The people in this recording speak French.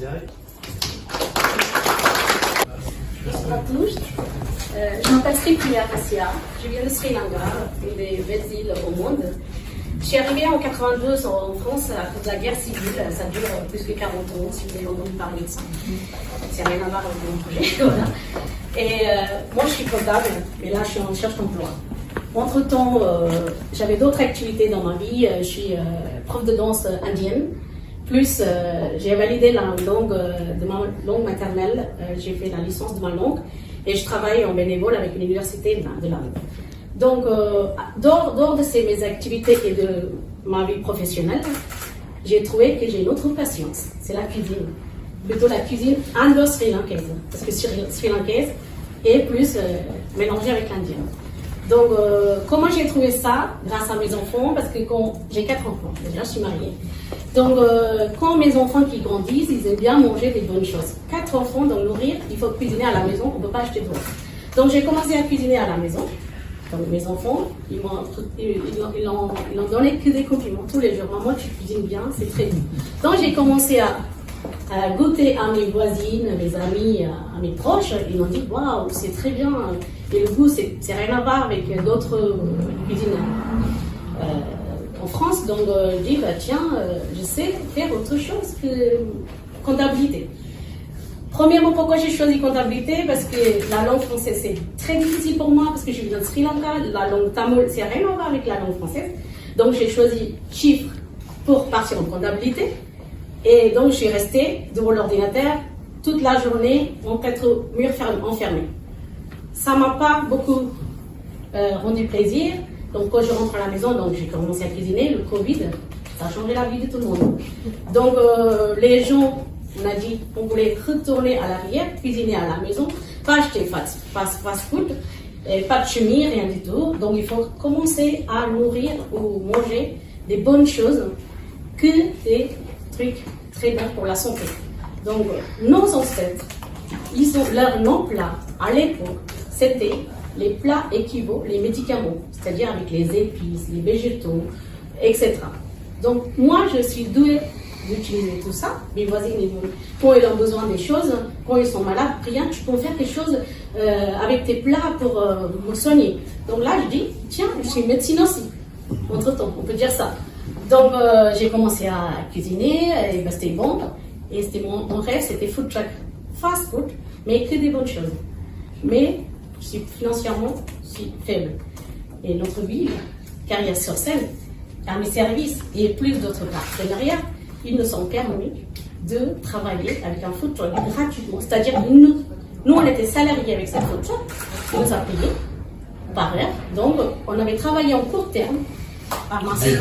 direct. Bonjour à tous. Je m'appelle Sripriya Rassia. Je viens de Sri Lanka, une des belles îles au monde. Je suis arrivée en 82 en France à cause de la guerre civile. Ça dure plus que 40 ans, si vous avez entendu parler de ça. C'est rien à voir avec mon projet. Voilà. Et moi, je suis comptable, mais là, je suis en recherche d'emploi. Entre-temps, j'avais d'autres activités dans ma vie. Je suis prof de danse indienne. Plus, j'ai validé la langue de ma langue maternelle. J'ai fait la licence de ma langue. Et je travaille en bénévole avec une université de l'Inde. Donc, dehors de mes activités et de ma vie professionnelle, j'ai trouvé que j'ai une autre passion, c'est la cuisine. Plutôt la cuisine indo-sri-lankaise, parce que sri-lankaise est plus mélangée avec l'indien. Donc, comment j'ai trouvé ça? Grâce à mes enfants, parce que j'ai 4 enfants, déjà je suis mariée. Donc, quand mes enfants qui grandissent, ils aiment bien manger des bonnes choses. 4 enfants, donc nourrir, il faut cuisiner à la maison, on ne peut pas acheter dehors. Donc, j'ai commencé à cuisiner à la maison. Donc, mes enfants, ils n'ont donné que des compliments tous les jours. Maman, tu cuisines bien, c'est très bien. Donc, j'ai commencé à goûter à mes voisines, mes amis, à mes proches. Ils m'ont dit, waouh, c'est très bien. Et le goût, c'est rien à voir avec d'autres cuisines en France. Donc, je dis, bah, tiens, je sais faire autre chose que comptabilité. Premièrement, pourquoi j'ai choisi comptabilité? Parce que la langue française, c'est très difficile pour moi, parce que je viens de Sri Lanka. La langue tamoul, c'est rien à voir avec la langue française. Donc, j'ai choisi chiffres pour partir en comptabilité. Et donc, je suis restée devant l'ordinateur toute la journée en 4 murs enfermés. Ça m'a pas beaucoup rendu plaisir. Donc, quand je rentre à la maison, donc j'ai commencé à cuisiner. Le Covid, ça a changé la vie de tout le monde. Donc, les gens, on a dit qu'on voulait retourner à l'arrière, cuisiner à la maison, pas acheter fast-food, pas de chemise, rien du tout. Donc, il faut commencer à nourrir ou manger des bonnes choses que des trucs très bons pour la santé. Donc, nos ancêtres, leur nom plat à l'époque, c'était les plats équivaut les médicaments, c'est-à-dire avec les épices, les végétaux, etc. Donc, moi, je suis douée d'utiliser tout ça. Mes voisines, quand ils ont besoin des choses, quand ils sont malades, rien, tu peux faire quelque chose avec tes plats pour me soigner. Donc là, je dis, tiens, je suis médecin aussi. Entre-temps, on peut dire ça. Donc, j'ai commencé à cuisiner, et ben, c'était bon. Et c'était mon rêve, c'était food truck, fast food, mais que des bonnes choses. Mais financièrement, je suis faible. Et notre vie, carrière sur scène, à mes services et plus d'autres partenariats, ils nous sont permis de travailler avec un food truck gratuitement. C'est-à-dire, nous, on était salariés avec cette food truck, on nous a payé par heure. Donc, on avait travaillé en court terme. Ah, merci.